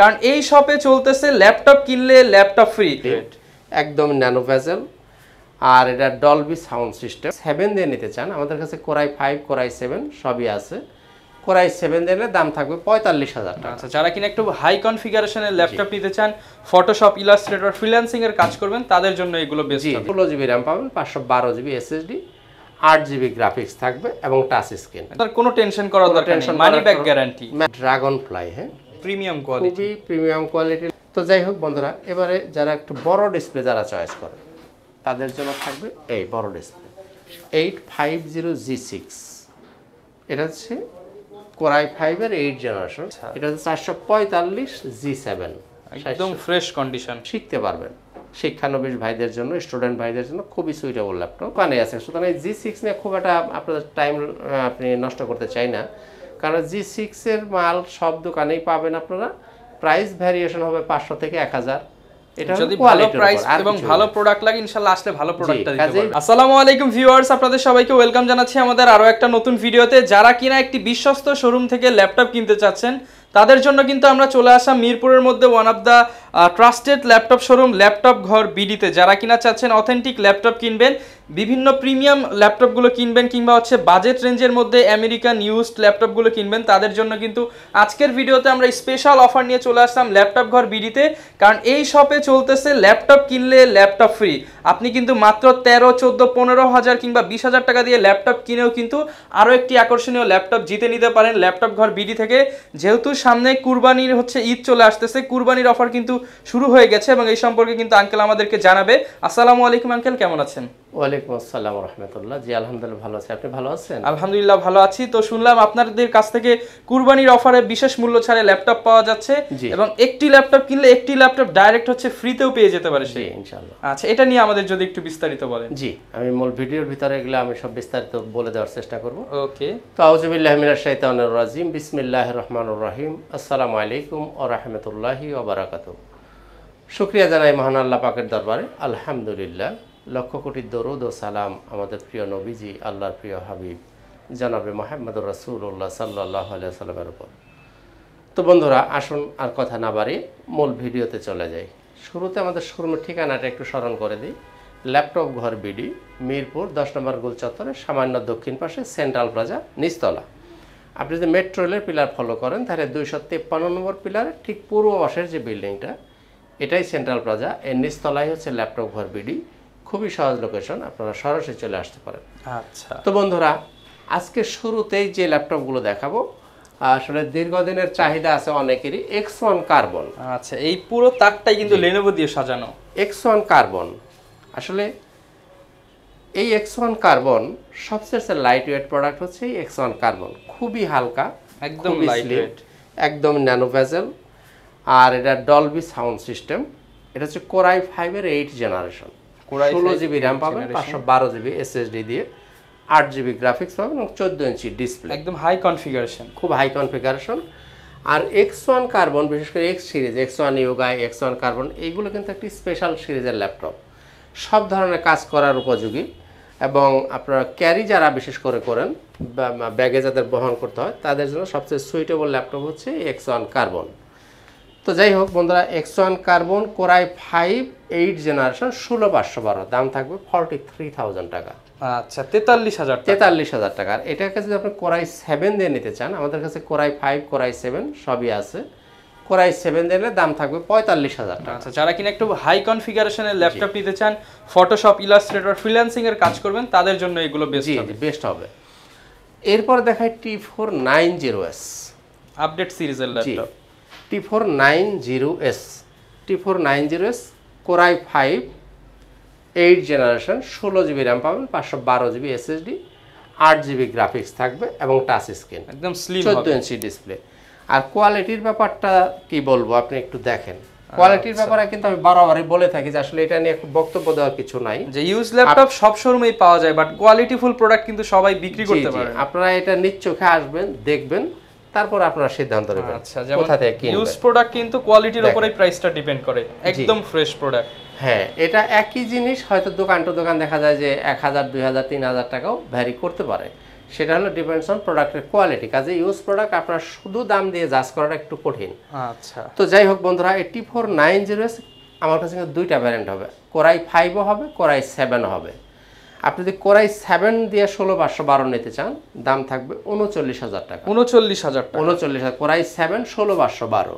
কারণ এই শপে চলতেছে ল্যাপটপ কিনলে ল্যাপটপ ফ্রি, একদম ন্যানো ভেজেল। আর এটা ডলবি সাউন্ড সিস্টেম। 7 দিয়ে নিতে চান আমাদের কাছে কোরাই 5 কোরাই 7 সবই আছে। কোরাই 7 দিলে দাম থাকবে 45,000 টাকা। আচ্ছা, যারা কিনা একটু হাই কনফিগারেশনের ল্যাপটপ নিতে চান, ফটোশপ, ইলাস্ট্রেটর, ফ্রিল্যান্সিং এর কাজ করবেন, তাদের জন্য এগুলো বেস্ট হবে। 16GB RAM পাবেন, 512GB SSD, 8GB গ্রাফিক্স থাকবে এবং টাচ স্ক্রিন। তার কোনো টেনশন করার দরকার নেই, money back guarantee. Dragon fly, হ্যাঁ, প্রিমিয়াম কোয়ালিটি, খুবই প্রিমিয়াম কোয়ালিটি। তো যাই হোক বন্ধুরা, এবারে যারা একটু বড় ডিসপ্লে যারা চয়েস করে তাদের জন্য থাকবে এই বড় ডিসপ্লে 850G6। এটা হচ্ছে কোরাই 5 এর 8 জেনারেশন। এটা হচ্ছে 445G7, একদম ফ্রেশ কন্ডিশন। শিখতে পারবেন শিক্ষানবিশ ভাইদের জন্য, স্টুডেন্ট ভাইদের জন্য খুবই সুইটেবল ল্যাপটপ। কানে আছে, সুতরাং এই G6 নিয়ে খুব একটা আপনাদের টাইম আপনি নষ্ট করতে চাই না, কারণ G6 এর মাল সব দোকানেই পাবেন আপনারা। প্রাইস ভ্যারিয়েশন হবে 500 থেকে 1000। এটা যদি ভালো প্রাইস এবং ভালো প্রোডাক্ট লাগে, ইনশাআল্লাহ আসলে ভালো প্রোডাক্টটা দিতে পারবেন। আসসালামু আলাইকুম ভিউয়ার্স, আপনাদের সবাইকে ওয়েলকাম জানাচ্ছি আমাদের আরো একটা নতুন ভিডিওতে। যারা কিনা একটি বিশ্বস্ত শোরুম থেকে ল্যাপটপ কিনতে চাচ্ছেন, তাদের জন্য কিন্তু আমরা চলে আসা মিরপুরের মধ্যে one of the trusted laptop showroom laptop ঘর বিডিতে। যারা কিনা চাচ্ছেন অথেন্টিক ল্যাপটপ কিনবেন, বিভিন্ন প্রিমিয়াম ল্যাপটপগুলো কিনবেন, কিংবা হচ্ছে বাজেট রেঞ্জের মধ্যে আমেরিকান ইউজড ল্যাপটপগুলো কিনবেন, তাদের জন্য কিন্তু আজকের ভিডিওতে আমরা স্পেশাল অফার নিয়ে চলে আসলাম ল্যাপটপ ঘর বিডিতে। কারণ এই শপে চলতেছে ল্যাপটপ কিনলে ল্যাপটপ ফ্রি। আপনি কিন্তু মাত্র 13, 14, 15,000 কিংবা 20,000 টাকা দিয়ে ল্যাপটপ কিনেও কিন্তু আরও একটি আকর্ষণীয় ল্যাপটপ জিতে নিতে পারেন ল্যাপটপ ঘর বিডি থেকে। যেহেতু সামনে কুরবানির ঈদ চলে আসতেছে, কুরবানির অফার কিন্তু শুরু হয়ে গেছে এবং এই সম্পর্কে কিন্তু আঙ্কেল আমাদেরকে জানাবে। আসসালামু আলাইকুম আঙ্কেল, কেমন আছেন? ওয়ালাইকুম আসসালাম ওয়া রাহমাতুল্লাহ। জি আলহামদুলিল্লাহ ভালো আছি, আপনি ভালো আছেন? আলহামদুলিল্লাহ ভালো আছি। তো শুনলাম আপনাদের কাছ থেকে কুরবানির অফারে বিশেষ মূল্য ছাড়ে ল্যাপটপ পাওয়া যাচ্ছে এবং একটি ল্যাপটপ কিনলে একটি ল্যাপটপ ডাইরেক্ট হচ্ছে ফ্রিতেও পেয়ে যেতে পারে সে, ইনশাআল্লাহ। আচ্ছা, এটা নিয়ে আমাদের যদি একটু বিস্তারিত বলেন। জি, আমি মূল ভিডিওর ভিতরে এগুলো আমি সব বিস্তারিত বলে দেওয়ার চেষ্টা করব। ওকে। তো আউযু বিল্লাহি মিনাশ শাইতানির রাজিম, বিসমিল্লাহির রহমানির রহিম, আসসালামু আলাইকুম ওয়া রাহমাতুল্লাহি ওয়া বারাকাতুহু। শুকরিয়া জানাই মহান আল্লাহ পাকের দরবারে, আলহামদুলিল্লাহ। লক্ষ কোটি দরুদ ও সালাম আমাদের প্রিয় নবীজি, আল্লাহর প্রিয় হাবিব জনাবে মুহাম্মদুর রাসূলুল্লাহ সাল্লাল্লাহু আলাইহি ওয়াসাল্লামের উপর। তো বন্ধুরা, আসুন আর কথা না বাড়িয়ে মূল ভিডিওতে চলে যাই। শুরুতে আমাদের শোরুমের ঠিকানাটা একটু স্মরণ করে দিই। ল্যাপটপ ঘর বিডি, মিরপুর 10 নম্বর গোল চত্বরে সামান্য দক্ষিণ পাশে সেন্ট্রাল প্লাজা, নিচতলা। আপনি যদি মেট্রো রেলের পিলার ফলো করেন তাহলে 253 নম্বর পিলারের ঠিক পূর্ব পাশের যে বিল্ডিংটা, এটাই সেন্ট্রাল প্লাজা। এর নিচতলায় হচ্ছে ল্যাপটপ ঘর বিডি। খুবই সহজ লোকেশন, আপনারা সরাসরি চলে আসতে পারেন। আচ্ছা, তো বন্ধুরা, আজকে শুরুতেই যে ল্যাপটপগুলো দেখাবো, আসলে দীর্ঘদিনের চাহিদা আছে অনেকেরই, X1 কার্বন। আচ্ছা, এই পুরো তাকটাই কিন্তু লেনোভো দিয়ে সাজানো। X1 কার্বন, আসলে এই X1 কার্বন সবচেয়ে লাইট ওয়েট প্রোডাক্ট হচ্ছে এই X1 কার্বন। খুবই হালকা, একদম লাইট ওয়েট, একদম ন্যানো ভেজেল। আর এটা ডলবি সাউন্ড সিস্টেম। এটা হচ্ছে কোরাই 5 এর 8 জেনারেশন। 16GB RAM পাবেন, 512GB SSD দিয়ে, 8GB গ্রাফিক্স পাবেন এবং 14 ইঞ্চি ডিসপ্লে। একদম হাই কনফিগারেশন, খুব হাই কনফিগারেশন। আর X1 কার্বন, বিশেষ করে X series, X1 yoga, X1 carbon, এইগুলো কিন্তু একটি স্পেশাল সিরিজের ল্যাপটপ। সব ধরনের কাজ করার উপযোগী এবং আপনারা ক্যারি যারা বিশেষ করে করেন, ব্যাগে যাদের বহন করতে হয়, তাদের জন্য সবচেয়ে সুইটেবল ল্যাপটপ হচ্ছে X1 কার্বন। তো যাই হোক বন্ধুরা, X1 কার্বন কোরাই 5 8 জেনারেশন, 16512, দাম থাকবে 43,000 টাকা। আচ্ছা, 43,000 টাকা। আর এটার কাছে যদি আপনি কোরাই 7 দিয়ে নিতে চান, আমাদের কাছে কোরাই 5 কোরাই 7 সবই আছে। কোরাই 7 দিলে দাম থাকবে 45,000 টাকা। আচ্ছা, যারা কিনা একটু হাই কনফিগারেশনের ল্যাপটপ নিতে চান, ফটোশপ, ইলাস্ট্রেটর, ফ্রিল্যান্সিং এর কাজ করবেন, তাদের জন্য এগুলো বেস্ট হবে। এরপর দেখায় T490S, আপডেট সিরিজের laptop. T490S core i 5 8 generation, 16GB RAM পাবেন, 512GB SSD, 8GB গ্রাফিক্স থাকবে এবং টাচ স্ক্রিন, একদম স্লিম 14 ইঞ্চি ডিসপ্লে। আর কোয়ালিটির ব্যাপারটা কি বলবো, আপনি একটু দেখেন। কোয়ালিটির ব্যাপারে কিন্তু আমি বারবারই বলে থাকি যে আসলে এটা নিয়ে বক্তব্য দেওয়ার কিছু নাই, যে ইউজ ল্যাপটপ সব শোরুমেই পাওয়া যায়, বাট কোয়ালিটিফুল প্রোডাক্ট কিন্তু সবাই বিক্রি করতে পারে। আপনারা এটা নিজ চোখে আসবেন, দেখবেন, তারপর আপনারা সিদ্ধান্ত নেবেন কোথা থেকে কিনবেন। ইউজ প্রোডাক্ট কিন্তু কোয়ালিটির উপরেই প্রাইসটা ডিপেন্ড করে, একদম ফ্রেশ প্রোডাক্ট। হ্যাঁ, এটা একই জিনিস হয়তো দোকান টু দোকান দেখা যায় যে 1,000 2,000 3,000 টাকাও ভ্যারি করতে পারে। সেটা হলো ডিপেন্ডস অন প্রোডাক্টের কোয়ালিটি। কাজে ইউজ প্রোডাক্ট আপনার শুধু দাম দিয়ে জাজ করাটা একটু কঠিন। আচ্ছা, তো যাই হোক বন্ধুরা, 8490 আমার কাছে কিন্তু দুইটা ভ্যারিয়েন্ট হবে, কোরাই 5ও হবে, কোরাই 7ও হবে। আপনি যদি কোরাই 7 দিয়ে 16512 নিতে চান, দাম থাকবে 39,000 টাকা। 39,000 টাকা, 39,000, কোরাই 7 16512।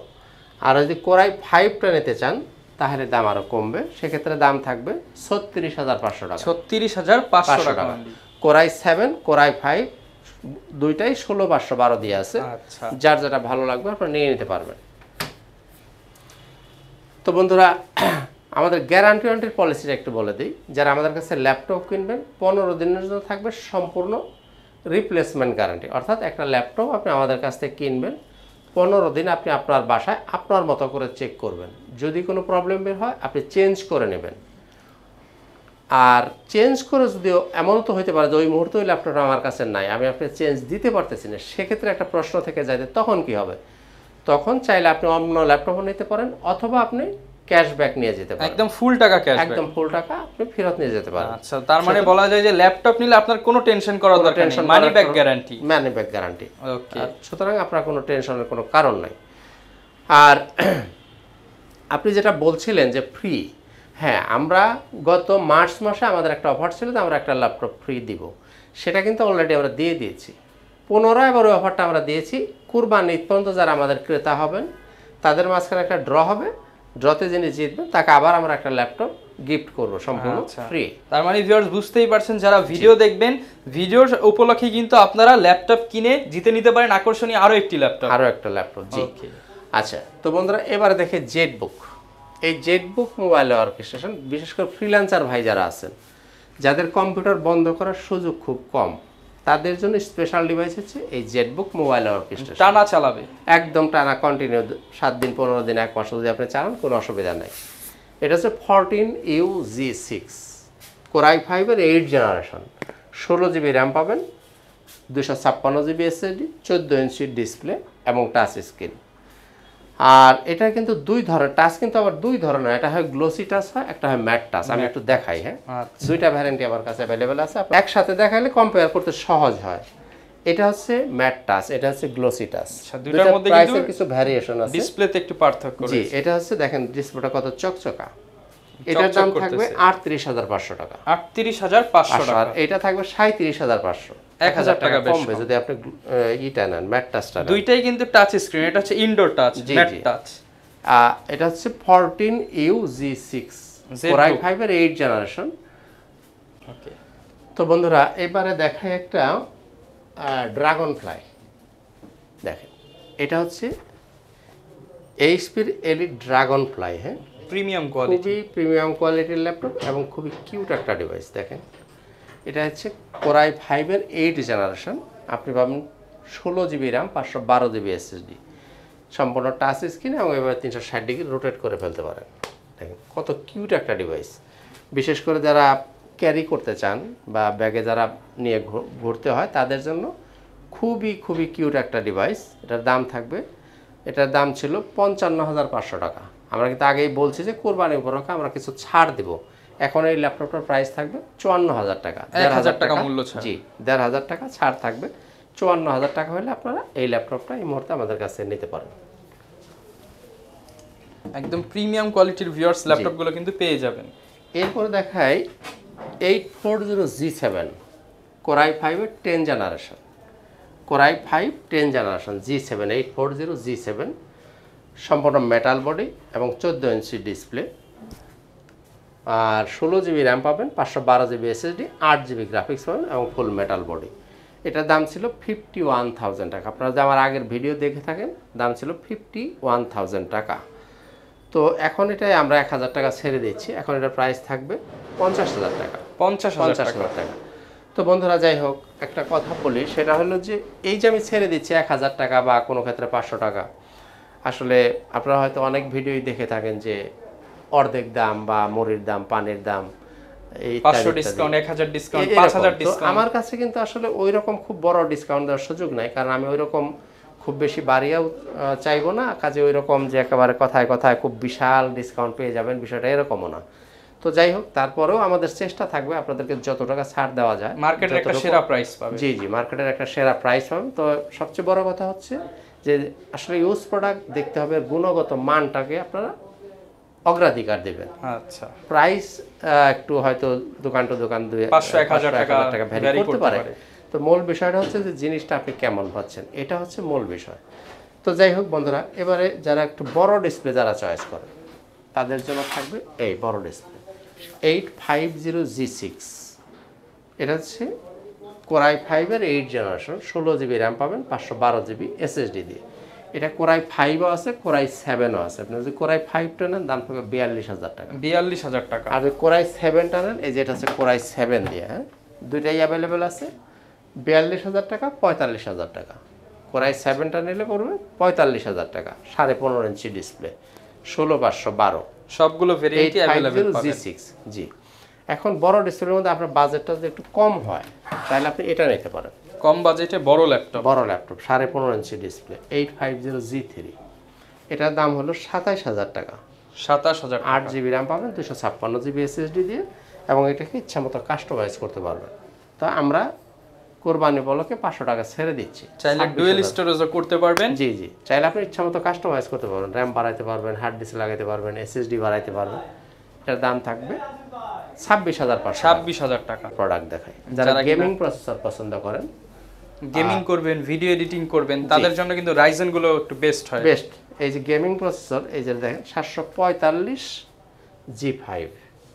আর যদি কোরাই 5টা নিতে চান তাহলে দাম আরো কমবে, সেক্ষেত্রে দাম থাকবে 36,500 টাকা। 36,500 টাকা। কোরাই 7 কোরাই 5 দুইটাই 16512 দিয়ে আছে। আচ্ছা, যার যেটা ভালো লাগবে আপনারা নিয়ে নিতে পারবেন। তো বন্ধুরা, আমাদের গ্যারান্টির পলিসিটা একটু বলে দিই। যারা আমাদের কাছে ল্যাপটপ কিনবেন 15 দিনের জন্য থাকবে সম্পূর্ণ রিপ্লেসমেন্ট গ্যারান্টি। অর্থাৎ একটা ল্যাপটপ আপনি আমাদের কাছ থেকে কিনবেন, 15 দিন আপনি আপনার বাসায় আপনার মতো করে চেক করবেন। যদি কোনো প্রবলেম বের হয় আপনি চেঞ্জ করে নেবেন। আর চেঞ্জ করে যদিও এমনও তো হতে পারে যে ওই মুহূর্তে ওই ল্যাপটপটা আমার কাছে নাই, আমি আপনি চেঞ্জ দিতে পারতেছি না, সেক্ষেত্রে একটা প্রশ্ন থেকে যায় যে তখন কি হবে। তখন চাইলে আপনি অন্য ল্যাপটপও নিতে পারেন, অথবা আপনি ক্যাশব্যাক নিয়ে যেতে পারেন। একদম ফুল টাকা ক্যাশব্যাক, একদম ফুল টাকা আপনি ফেরত নিয়ে যেতে পারেন। আচ্ছা, তার মানে বলা যায় যে ল্যাপটপ নিলে আপনার কোনো টেনশন করার দরকার নেই, money back guarantee. Money back guarantee, okay. সুতরাং আপনার কোনো টেনশনের কোনো কারণ নাই। আর আপনি যেটা বলছিলেন যে ফ্রি, হ্যাঁ, আমরা গত মার্চ মাসে আমাদের একটা অফার ছিল যে আমরা একটা ল্যাপটপ ফ্রি দিব, সেটা কিন্তু অলরেডি আমরা দিয়ে দিয়েছি। পুনরায় এবার ওই অফারটা আমরা দিয়েছি। কুরবানি ঈদ পর্যন্ত যারা আমাদের ক্রেতা হবেন তাদের মাঝখানে একটা ড্র হবে, ড্রতে যিনি জিতবেন তাকে আবার আমরা একটা ল্যাপটপ গিফট করব সম্পূর্ণ ফ্রি। তার মানে ভিউয়ার্স বুঝতেই পারছেন, যারা ভিডিও দেখবেন, ভিডিওর উপলক্ষে কিন্তু আপনারা ল্যাপটপ কিনে জিতে নিতে পারেন আকর্ষণীয় আরো একটি ল্যাপটপ। জি, আচ্ছা। তো বন্ধুরা, এবারে দেখে জেটবুক। এই জেটবুক মোবাইল অর্কেস্ট্রেশন, বিশেষ করে ফ্রিল্যান্সার ভাই যারা আছেন, যাদের কম্পিউটার বন্ধ করার সুযোগ খুব কম, তাদের জন্য স্পেশাল ডিভাইস হচ্ছে এই জেটবুক মোবাইল অর্কেস্ট্রেশন। টানা চালাবে, একদম টানা কন্টিনিউ 7 দিন 15 দিন 1 মাস যদি আপনি চালান কোনো অসুবিধা নেই। এটা হচ্ছে 14UG6 কোরাই 5-এর 8 জেনারেশন, 16 জিবি র্যাম পাবেন, 256 জিবি এসএসডি, 14 ইঞ্চি ডিসপ্লে এবং টাচ স্ক্রিন। আর এটা কিন্তু দুই ধরনের টাচ, কিন্তু আবার দুই ধরনের, এটা হয় গ্লোসি টাচ হয়, একটা হয় ম্যাট টাচ। আমি একটু দেখাই। হ্যাঁ, দুইটা ভ্যারিয়েন্টই আমার কাছে অ্যাভেলেবেল আছে, একসাথে দেখাইলে কম্পেয়ার করতে সহজ হয়। এটা হচ্ছে ম্যাট টাচ, এটা হচ্ছে গ্লোসি টাচ। দুইটার মধ্যে কিন্তু কিছু ভ্যারিয়েশন আছে, ডিসপ্লেতে একটু পার্থক্য রয়েছে। জি, এটা হচ্ছে দেখেন ডিসপ্লেটা কত চকচকা। এটার দাম থাকবে 38,500 টাকা। 38,500 টাকা। আর এটা থাকবে 37,500, 1000 টাকা কমবে যদি আপনি ইটা নেন, ম্যাট টাচটা। দুইটাই কিন্তু টাচ স্ক্রিন, এটা হচ্ছে ইনডোর টাচ, ম্যাট টাচ। এটা হচ্ছে 14UG6 কোরাই 5-এর 8 জেনারেশন। ওকে। তো বন্ধুরা, এবারে দেখাই একটা ড্রাগন ফ্লাই। দেখেন, এটা হচ্ছে এইচপির এলিট ড্রাগন ফ্লাই। হ্যাঁ, প্রিমিয়াম কোয়ালিটি, খুবই প্রিমিয়াম কোয়ালিটির ল্যাপটপ এবং খুবই কিউট একটা ডিভাইস। দেখেন, এটা হচ্ছে কোরাই 5-এর 8 জেনারেশন। আপনি পাবেন 16 জিবি র্যাম, 512 জিবি এসএসডি, সম্পূর্ণ টাচ স্ক্রিন এবং এবার 360 ডিগ্রি রোটেট করে ফেলতে পারেন। দেখেন কত কিউট একটা ডিভাইস। বিশেষ করে যারা ক্যারি করতে চান বা ব্যাগে যারা নিয়ে ঘুরতে হয় তাদের জন্য খুবই কিউট একটা ডিভাইস। এটার দাম থাকবে, এটার দাম ছিল 55,500 টাকা। আমরা কিন্তু আগেই বলছি যে কোরবানি উপলক্ষে আমরা কিছু ছাড় দেব। এখন এই ল্যাপটপটার প্রাইস থাকবে 54,000 টাকা, 1,000 টাকা মূল্য ছাড়। জি, 1,500 টাকা ছাড় থাকবে। 54,000 টাকা হলে আপনারা এই ল্যাপটপটা এই মুহূর্তে আমাদের কাছে নিতে পারেন। একদম প্রিমিয়াম কোয়ালিটির ভিউয়ার্স ল্যাপটপগুলো কিন্তু পেয়ে যাবেন। এরপরে দেখাই 840G7 কোরাই 5-এর 10 generation, core i 5 10 generation G7, 840G7, সম্পূর্ণ মেটাল বডি এবং 14 ইঞ্চি ডিসপ্লে। আর 16 জিবি র্যাম পাবেন, 512 জিবি এসএসডি, 8 জিবি গ্রাফিক্স পাবেন এবং ফুল মেটাল বডি। এটার দাম ছিল 51,000 টাকা। আপনারা যদি আমার আগের ভিডিও দেখে থাকেন, দাম ছিল 51,000 টাকা। তো এখন এটাই আমরা 1,000 টাকা ছেড়ে দিচ্ছি। এখন এটার প্রাইস থাকবে 50,000 টাকা। 50,000 টাকা। তো বন্ধুরা, যাই হোক, একটা কথা বলি, সেটা হলো যে এই যে আমি ছেড়ে দিচ্ছি 1,000 টাকা বা কোনো ক্ষেত্রে 500 টাকা, আসলে আপনারা হয়তো অনেক ভিডিওই দেখে থাকেন যে অর্ধেক দাম বা মুড়ির দাম, পানির দাম, এই 500 ডিসকাউন্ট, 1000 ডিসকাউন্ট, 5000 ডিসকাউন্ট। আমার কাছে কিন্তু আসলে ওই রকম খুব বড় ডিসকাউন্ট দেওয়ার সুযোগ নাই, কারণ আমি ওই রকম খুব বেশি বাড়িয়াও চাইবো না। কাজে ওই রকম যে একেবারে কথায় কথায় খুব বিশাল ডিসকাউন্ট পেয়ে যাবেন, বিষয়টা এরকমও না। তো যাই হোক, তারপরেও আমাদের চেষ্টা থাকবে আপনাদেরকে যত টাকা ছাড় দেওয়া যায়, মার্কেটের একটা সেরা প্রাইস পাবে। জি জি, মার্কেটের একটা সেরা প্রাইস পাবেন। তো সবচেয়ে বড় কথা হচ্ছে যে আসলে ইউজ প্রোডাক্ট দেখতে হবে, গুণগত মানটাকে আপনারা অগ্রাধিকার দেবেন। আচ্ছা, প্রাইস একটু হয়তো দোকান টু দোকান 500-1000 টাকা ভ্যারি করতে পারে। তো মূল বিষয়টা হচ্ছে যে জিনিসটা আপনি কেমন পাচ্ছেন, এটা হচ্ছে মূল বিষয়। তো যাই হোক বন্ধুরা, এবারে যারা একটু বড় ডিসপ্লে যারা চয়েস করে তাদের জন্য থাকবে এই বড় ডিসপ্লে 850G6। এটা হচ্ছে কোরাই 5-এর 8 জেনারেশন, 16 জিবি র্যাম পাবেন, 512 জিবি SSD দিয়ে। এটা কোরাই 5ও আছে, কোরাই 7ও আছে। আপনি যদি কোরাই 5টা নেন দাম পাবে 42,000 টাকা। 42,000 টাকা। আর কোরাই 7টা নেন, এই যে এটা হচ্ছে কোরাই 7 দিয়ে, হ্যাঁ, দুইটাই অ্যাভেলেবেল আছে। 42,000 টাকা, 45,000 টাকা। কোরাই 7টা নিলে পড়বে 45,000 টাকা, 15.5 ইঞ্চি ডিসপ্লে, 16512 সবগুলো ভেরিয়েন্টই अवेलेबल পাবেন। G6 জি। এখন বড় ডিসপ্লের মধ্যে আপনার বাজেটটা যদি একটু কম হয় তাহলে আপনি এটা নিতে পারেন। কম বাজেটে বড় ল্যাপটপ 15.5 ইঞ্চি ডিসপ্লে 850G3। এটার দাম হলো 27,000 টাকা। 27,000 টাকা। 8 জিবি র্যাম পাবেন, 256 জিবি SSD দিয়ে, এবং এটাকে ইচ্ছা মতো কাস্টমাইজ করতে পারবেন। তো আমরা কোরবানি উপলক্ষে 500 টাকা ছেড়ে দিচ্ছি। চাইলে ডুয়েল স্টোরেজও করতে পারবেন। জি জি, চাইলে আপনি ইচ্ছা মতো কাস্টমাইজ করতে পারবেন, র্যাম বাড়াইতে পারবেন, হার্ড ডিস্ক লাগাইতে পারবেন, SSD বাড়াইতে পারবেন। এটার দাম থাকবে 26,500। 26,000 টাকা। প্রোডাক্ট দেখাই যারা গেমিং প্রসেসর পছন্দ করেন, গেমিং করবেন, ভিডিও এডিটিং করবেন, তাদের জন্য কিন্তু রাইজেন গুলো একটু বেস্ট হয়। বেস্ট এই যে গেমিং প্রসেসর, এই যে দেখেন 745G5,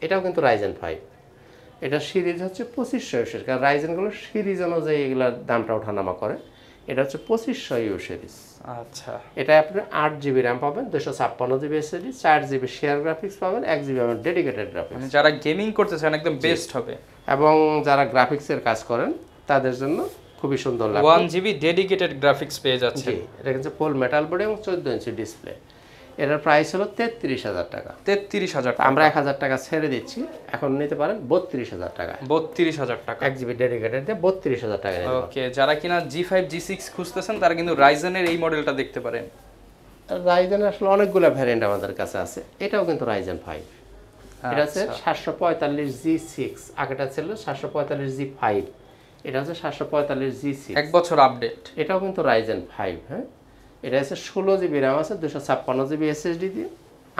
এটাও কিন্তু রাইজেন 5। এটা সিরিজ হচ্ছে 2500 কারণ রাইজেনগুলো সিরিজ অনুযায়ী এগুলোর দামটা ওঠানামা করে। এটা হচ্ছে 2500 সিরিজ। আচ্ছা, এটা আপনি 8 জিবি র্যাম পাবেন, 256 GB SSD, 4 GB share graphics পাবেন, 1 জিবি পাবেন ডেডিকেটেড গ্রাফিক্স। মানে যারা গেমিং করতে চান একদম বেস্ট হবে। এবং যারা গ্রাফিক্সের কাজ করেন তাদের জন্য খুবই সুন্দর লাগে। 1 জিবি ডেডিকেটেড গ্রাফিক্স পেয়ে যাচ্ছে। এটা কিন্তু ফুল মেটাল বডি এবং 14 ইঞ্চি ডিসপ্লে। এটার প্রাইস হলো 33,000 টাকা। 33,000 টাকা। আমরা 1,000 টাকা ছেড়ে দিচ্ছি, এখন নিতে পারেন 32,000 টাকা। 32,000 টাকা 1 জিবি ডেডিকেটেড দিয়ে 32,000 টাকা নিতে পারেন। ওকে, যারা কিনা G5 G6 খুঁজতেছেন তারা কিন্তু রাইজেনের এই মডেলটা দেখতে পারেন। রাইজেনের আসলে অনেকগুলো ভ্যারিয়েন্ট আমাদের কাছে আছে, এটাও কিন্তু রাইজেন 5। এটা হচ্ছে 745G6, আগেটা ছিল 745G5, এটা হচ্ছে 745G6। 1 বছর আপডেট। এটাও কিন্তু রাইজেন 5, হ্যাঁ। এটা হচ্ছে 16 জিবি র্যাম আছে, 256 জিবি SSD দিয়ে,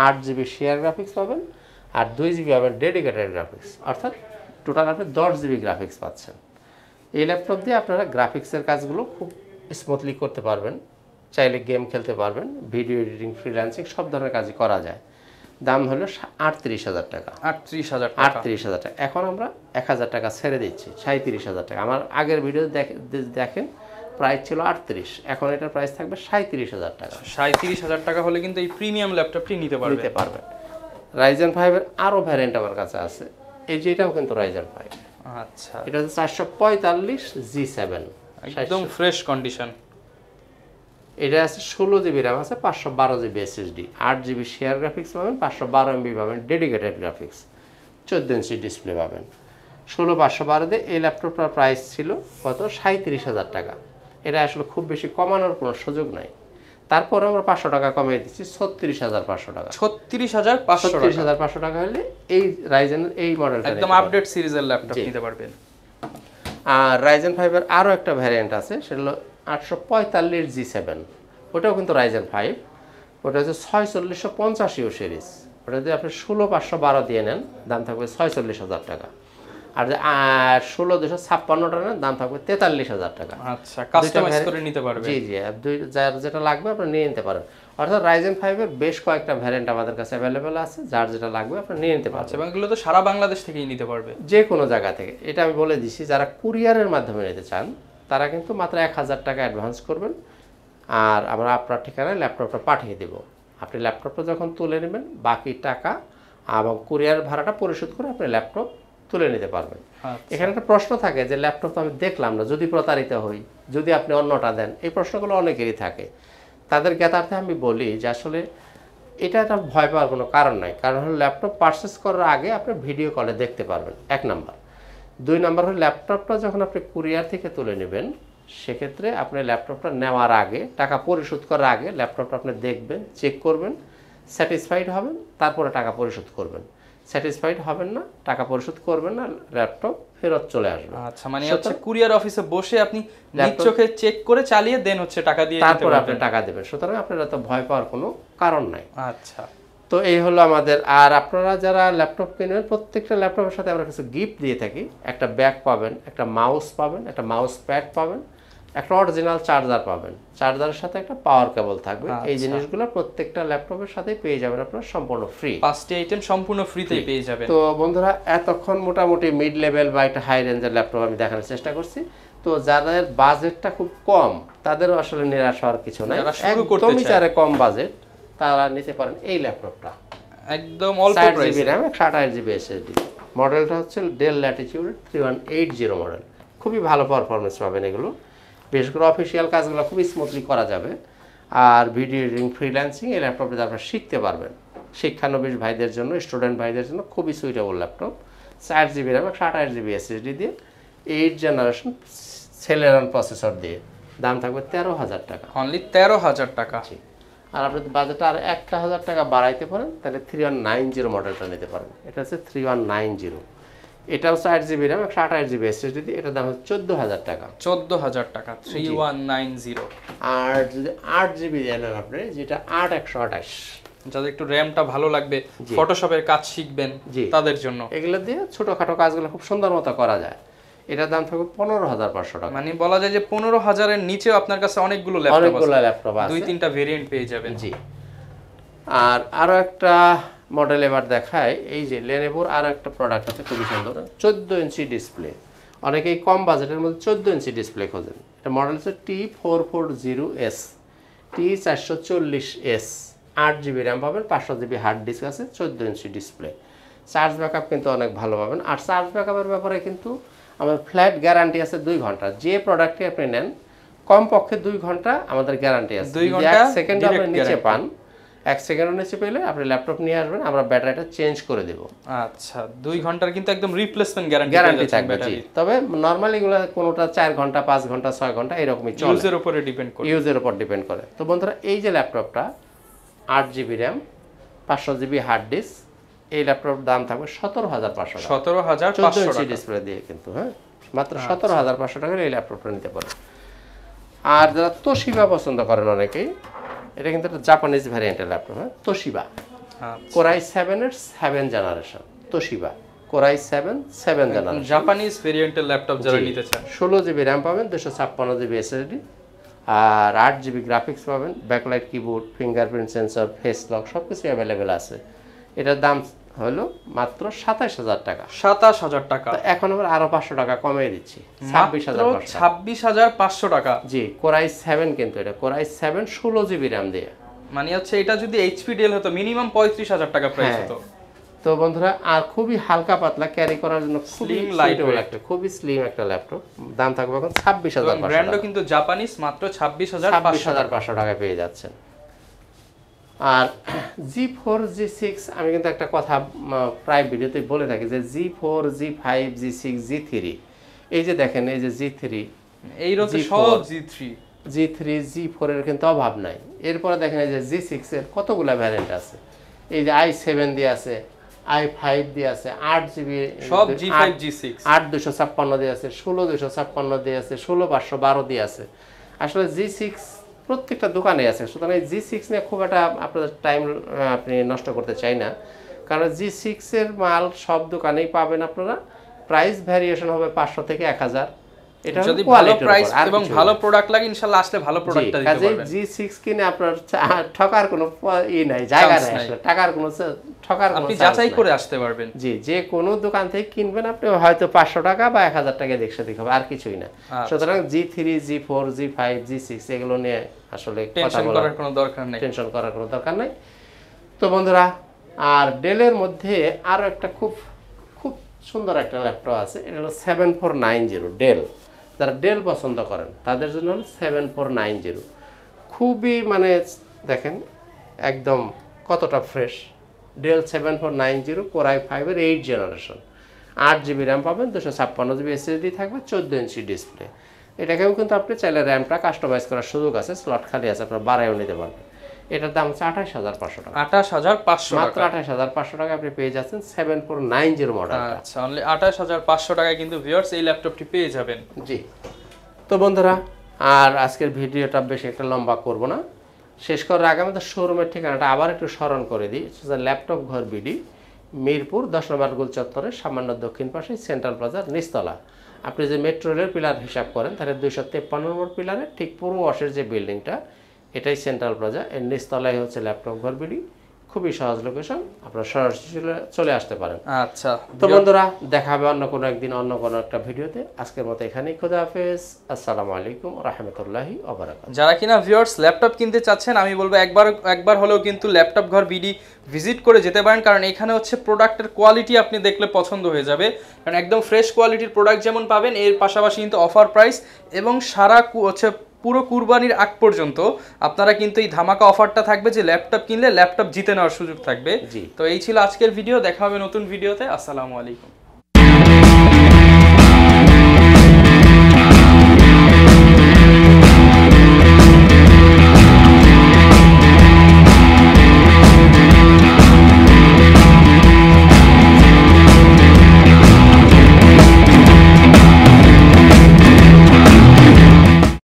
8 জিবি শেয়ার গ্রাফিক্স পাবেন, আর 2 জিবি পাবেন ডেডিকেটেড গ্রাফিক্স, অর্থাৎ টোটাল আপনি 10 জিবি গ্রাফিক্স পাচ্ছেন। এই ল্যাপটপ দিয়ে আপনারা গ্রাফিক্সের কাজগুলো খুব স্মুথলি করতে পারবেন, চাইলে গেম খেলতে পারবেন, ভিডিও এডিটিং, ফ্রিল্যান্সিং সব ধরনের কাজই করা যায়। দাম হলো 38,000 টাকা। 38,000 টাকা। 38,000 টাকা। এখন আমরা 1,000 টাকা ছেড়ে দিচ্ছি, 37,000 টাকা। আমার আগের ভিডিও দেখেন প্রাইস ছিল 38, এখন এটার প্রাইস থাকবে 37,000 টাকা। 37,000 টাকা হলে কিন্তু এই প্রিমিয়াম ল্যাপটপটি নিতে পারবেন। রাইজেন 5 এর আরো ভ্যারিয়েন্ট আমার কাছে আছে, এই যে এটাও কিন্তু রাইজেন 5। আচ্ছা, এটা হচ্ছে 445G7, একদম ফ্রেশ কন্ডিশন। এটা আছে 16 জিবি র্যাম আছে, 512 GB SSD, 8 GB share graphics পাবেন, 512 MB পাবেন ডেডিকেটেড গ্রাফিক্স, 14 ইঞ্চি ডিসপ্লে পাবেন। 16,512 দিয়ে এই ল্যাপটপটার প্রাইস ছিল কত? 37,000 টাকা। এটা আসলে খুব বেশি কমানোর কোনো সুযোগ নাই, তারপরে আমরা 500 টাকা কমিয়ে দিচ্ছি 36,500 টাকা। 36,500 টাকা হলে এই রাইজেনের এই মডেলটা একদম আপডেট সিরিজের ল্যাপটপ নিতে পারবেন। আর রাইজেন 5 এর আরো একটা ভ্যারিয়েন্ট আছে, সেটা হলো 845G7, ওটাও কিন্তু রাইজেন 5। ওটা হচ্ছে 4650 সিরিজ। ওটা যদি আপনি 16,512 দিয়ে নেন দাম থাকবে 46,000 টাকা, আর 16,256 নেন দাম থাকবে 43,000 টাকা। আচ্ছা, কাস্টমাইজ করে নিতে পারবেন। জি জি, যার যেটা লাগবে আপনি নিয়ে নিতে পারেন। অর্থাৎ রাইজেন 5 এর বেশ কয়েকটা ভ্যারিয়েন্ট আমাদের কাছে অ্যাভেলেবেল আছে, যার যেটা লাগবে আপনি নিয়ে নিতে পারবেন। এবং এগুলো তো সারা বাংলাদেশ থেকেই নিতে পারবে, যে কোনো জায়গা থেকে। এটা আমি বলে দিছি, যারা কুরিয়ারের মাধ্যমে নিতে চান তারা কিন্তু মাত্র 1,000 টাকা অ্যাডভান্স করবেন, আর আমরা আপনার ঠিকানায় ল্যাপটপটা পাঠিয়ে দেব। আপনি ল্যাপটপটা যখন তুলে নেবেন বাকি টাকা এবং কুরিয়ার ভাড়াটা পরিশোধ করে আপনি ল্যাপটপ তুলে নিতে পারবেন। এখানে একটা প্রশ্ন থাকে যে ল্যাপটপ তো আমি দেখলাম না, যদি প্রতারিত হই, যদি আপনি অন্যটা দেন, এই প্রশ্নগুলো অনেকেরই থাকে। তাদের জ্ঞাতার্থে আমি বলি যে আসলে এটা একটা ভয় পাওয়ার কোনো কারণ নাই। কারণ হলো ল্যাপটপ পারচেস করার আগে আপনি ভিডিও কলে দেখতে পারবেন, 1 নাম্বার। 2 নাম্বার হলো ল্যাপটপটা যখন আপনি কুরিয়ার থেকে তুলে নেবেন সেক্ষেত্রে আপনি ল্যাপটপটা নেওয়ার আগে, টাকা পরিশোধ করার আগে ল্যাপটপটা আপনি দেখবেন, চেক করবেন, স্যাটিসফাইড হবেন, তারপরে টাকা পরিশোধ করবেন। স্যাটিসফাইড হবেন না, টাকা পরিশোধ করবেন না, ল্যাপটপ ফেরত চলে আসবে। আচ্ছা, মানে হচ্ছে কুরিয়ার অফিসে বসে আপনি নিজ চোখে চেক করে চালিয়ে দেন হচ্ছে টাকা দিয়ে দিতে তারপর আপনি টাকা দেবেন, সুতরাং আপনারা তো ভয় পাওয়ার কোনো কারণ নাই। আচ্ছা, তো এই হলো আমাদের। আর আপনারা যারা ল্যাপটপ কিনবেন, প্রত্যেকটা ল্যাপটপের সাথে আমরা কিছু গিফট দিয়ে থাকি। একটা ব্যাগ পাবেন, একটা মাউস পাবেন, একটা মাউস প্যাড পাবেন, একটা অরিজিনাল চার্জার পাবেন, চার্জারের সাথে একটা পাওয়ার কেবল থাকবে। এই জিনিসগুলো প্রত্যেকটা ল্যাপটপের সাথে পেয়ে যাবেন আপনারা সম্পূর্ণ ফ্রি। 5টি আইটেম সম্পূর্ণ ফ্রিতেই পেয়ে যাবেন। তো বন্ধুরা, এতক্ষণ মোটামুটি মিড লেভেল বা একটা হাই রেঞ্জের ল্যাপটপ আমি দেখানোর চেষ্টা করছি। তো যাদের বাজেটটা খুব কম তাদেরও আসলে নিরাশ হওয়ার কিছু নাই। একদমই যারা কম বাজেট তারা নিতে পারেন এই ল্যাপটপটা, একদম অল্প প্রাইসে। 4GB RAM 128GB SSD। মডেলটা হচ্ছে ডেল ল্যাটিটিউড 3180 মডেল। খুবই ভালো পারফরমেন্স পাবেন এগুলো। বিশেষ করে অফিসিয়াল কাজগুলো খুবই স্মুথলি করা যাবে। আর ভিডিও এডিটিং, ফ্রিল্যান্সিং এই ল্যাপটপটা আপনারা শিখতে পারবেন। শিক্ষানবিশ ভাইদের জন্য, স্টুডেন্ট ভাইদের জন্য খুবই suitable laptop. 4GB RAM 128GB SSD দিয়ে 8th জেনারেশন সেলেরন প্রসেসর দিয়ে। দাম থাকবে 13,000 টাকা, অনলি 13,000 টাকা। আর আপনি বাজেটটা আর 1,000 টাকা বাড়াইতে পারেন, তাহলে 3190 মডেলটা নিতে পারেন। এটা হচ্ছে 3190। এটাও 4GB RAM 128GB SSD দিয়ে, এটার দাম হচ্ছে 14,000 টাকা। 14,000 টাকা 3190। আর যদি 8GB নেন আপনি, যেটা 8128, যাদের একটু র্যামটা ভালো লাগবে, ফটোশপের কাজ শিখবেন তাদের জন্য, এগুলো দিয়ে ছোটখাটো কাজগুলো খুব সুন্দর মতো করা যায়। এটার দাম থাকবে 15,500 টাকা। মানে বলা যায় যে 15,000 এর নিচেও আপনার কাছে অনেকগুলো ল্যাপটপ আছে, 2-3টা ভেরিয়েন্ট পেয়ে যাবেন। জি। আর আরো একটা মডেল এবার দেখায়। এই যে লেনোভোর আরো একটা প্রোডাক্ট আছে খুবই সুন্দর, 14 ইঞ্চি ডিসপ্লে। অনেকেই কম বাজেটের মধ্যে 14 ইঞ্চি ডিসপ্লে খোঁজেন। এটা মডেল হচ্ছে T440S, T440S। 8GB RAM পাবেন, 500GB হার্ড ডিস্ক আছে, 14 ইঞ্চি ডিসপ্লে। চার্জ ব্যাকআপ কিন্তু অনেক ভালো পাবেন। আর চার্জ ব্যাকআপের ব্যাপারে কিন্তু আমার ফ্ল্যাট গ্যারান্টি আছে 2 ঘন্টা। যে প্রোডাক্টটি আপনি নেন কমপক্ষে 2 ঘন্টা আমাদের গ্যারান্টি আছে। 2 ঘন্টা 1 সেকেন্ড আপনি নিচে পান, 1 সেকেন্ডের নিচে পেলে আপনি ল্যাপটপ নিয়ে আসবেন, আমরা ব্যাটারিটা চেঞ্জ করে দেব। আচ্ছা, 2 ঘন্টার কিন্তু একদম রিপ্লেসমেন্ট গ্যারান্টি থাকবে। জি, তবে নরমালি এগুলো কোনোটা 4 ঘন্টা, 5 ঘন্টা, 6 ঘন্টা এরকমই চলে, ইউজের উপরে ডিপেন্ড করে। ইউজের উপর ডিপেন্ড করে। তো বন্ধুরা, এই যে ল্যাপটপটা 8GB RAM 500GB hard disk, এই ল্যাপটপের দাম থাকবে 17,500 টাকা। 17,500 টাকা ডিসপ্লে দিয়ে কিন্তু, হ্যাঁ, মাত্র 17,500 টাকার এই ল্যাপটপটা নিতে পারেন। আর যারা তোশিবা পছন্দ করেন অনেকেই, এটা কিন্তু একটা জাপানিজ ভ্যারিয়েন্টের ল্যাপটপ। হ্যাঁ, তোশিবা কোরাই 7 এর 7 generation. Toshiba core i 7 generation Japanese ভেরিয়েন্টের ল্যাপটপ যারা নিতে চান, 16GB RAM পাবেন, 256GB SSD, আর 8GB গ্রাফিক্স পাবেন, backlight keyboard, fingerprint sensor, face lock সবকিছু অ্যাভেলেবেল আছে। এটার দাম হলো মাত্র 27,000 টাকা। 27,000 টাকা। এখন আমরা আরো 500 টাকা কমিয়ে দিচ্ছি, 26,500 টাকা। জি, কোরাই 7 কিন্তু এটা কোরাই 7 16GB RAM দিয়ে। মানে হচ্ছে এটা যদি এইচপি ডেল হতো মিনিমাম 35,000 টাকা প্রাইস হতো। তো বন্ধুরা, আর খুবই হালকা পাতলা ক্যারি করার জন্য খুবই লাইট একটা, খুবই স্লিম একটা ল্যাপটপ। দাম থাকবে এখন 26,500 টাকা। ব্র্যান্ডও কিন্তু জাপানিজ, মাত্র 26,500 টাকা পেয়ে যাচ্ছেন। আর G4 G6 আমি কিন্তু একটা কথা প্রায় ভিডিওতে বলে থাকি যে G4 G5 G6 G3, এই যে দেখেন এই যে G3, এই রতে সব G3 G4 এর কিন্তু অভাব নাই। এরপরে দেখেন এই যে G6 এর কতগুলা ভ্যারিয়েন্ট আছে। এই যে i7 দিয়ে আছে, i5 দিয়ে আছে, 8GB সব G5 G6, 8,256 দিয়ে আছে, 16,256 দিয়ে আছে, 16,512 দিয়ে আছে। আসলে G6 প্রত্যেকটা দোকানে আছে, সুতরাং এই G6 নিয়ে খুব একটা আপনাদের টাইম আপনি নষ্ট করতে চাই না, কারণ G6 এর মাল সব দোকানেই পাবেন আপনারা। প্রাইস ভ্যারিয়েশন হবে 500 থেকে 1000। এটা যদি ভালো প্রাইস এবং ভালো প্রোডাক্ট লাগে ইনশাআল্লাহ আসলে ভালো প্রোডাক্টটা দিতে পারবেন। G6 কিনে আপনার ঠকার কোনো নাই, জায়গা নাই, আসলে টাকার কোনো ঠকার কোনো, আপনি যাচাই করে আসতে পারবেন। জি, যে কোনো দোকান থেকে কিনবেন আপনি হয়তো 500 টাকা বা 1000 টাকা দেখতে হবে, আর কিছুই না। সুতরাং G3 G4 G5 G6 এগুলো নিয়ে আসলে টেনশন করার কোনো দরকার নাই। তো বন্ধুরা, আর ডেলের মধ্যে আরো একটা খুব খুব সুন্দর একটা ল্যাপটপ আছে, এটা হলো 7490 ডেল। যারা ডেল পছন্দ করেন তাদের জন্য হলো 7490। খুবই মানে দেখেন একদম কতটা ফ্রেশ। ডেল 7490 কোরাই 5 এর 8 জেনারেশন, 8GB RAM পাবেন, 256GB SSD থাকবে, 14 ইঞ্চি ডিসপ্লে। এটাকেও কিন্তু আপনি চাইলে র্যামটা কাস্টমাইজ করার সুযোগ আছে, স্লট খালি আছে, আপনারা বাড়াইও নিতে পারবেন। এটার দাম হচ্ছে 28500 টাকা। 28500 টাকা, মাত্র 28500 টাকা আপনি পেয়ে যাচ্ছেন 7490 মডেল। আচ্ছা, অনলি 28500 টাকায় কিন্তু ভিউয়ার্স এই ল্যাপটপটি পেয়ে যাবেন। জি, তো বন্ধুরা আর আজকের ভিডিওটা বেশি একটা লম্বা করব না, শেষ করার আগে আমাদের শোরুমের ঠিকানাটা আবার একটু স্মরণ করে দিই। ল্যাপটপ ঘর বিডি, মিরপুর 10 নম্বর গোল চত্বরের সামান্য দক্ষিণ পাশে সেন্ট্রাল প্লাজার নিচতলা। আপনি যে মেট্রো রেলের পিলার হিসাব করেন তাহলে 253 নম্বর পিলারের ঠিক পূর্ব পাশের যে বিল্ডিংটা, এটাই সেন্ট্রাল প্লাজা, এর নিচতলায় হচ্ছে ল্যাপটপ ঘর বিডি। খুবই সহজ লোকেশন, আপনারা সরাসরি চলে আসতে পারেন। আচ্ছা, তো বন্ধুরা দেখা হবে অন্য কোনো একদিন অন্য কোনো একটা ভিডিওতে। আজকের মতো এখানেই, খোদা হাফেজ, আসসালামু আলাইকুম ওয়া রাহমাতুল্লাহি ওয়া বারাকাতুহু। যারা কিনা ভিউয়ার্স ল্যাপটপ কিনতে চাচ্ছেন, আমি বলবো একবার হলেও কিন্তু ল্যাপটপ ঘর বিডি ভিজিট করে যেতে পারেন, কারণ এখানে হচ্ছে প্রোডাক্টের কোয়ালিটি আপনি দেখলে পছন্দ হয়ে যাবে। কারণ একদম ফ্রেশ কোয়ালিটির প্রোডাক্ট যেমন পাবেন, এর পাশাপাশি কিন্তু অফার প্রাইস এবং পুরো কুরবানির আগ পর্যন্ত আপনারা কিন্তু এই ধামাকা অফারটা থাকবে যে ল্যাপটপ কিনলে ল্যাপটপ জিতে নেওয়ার সুযোগ থাকবে। তো এই ছিল আজকের ভিডিও, দেখা হবে নতুন ভিডিওতে। আসসালামু আলাইকুম।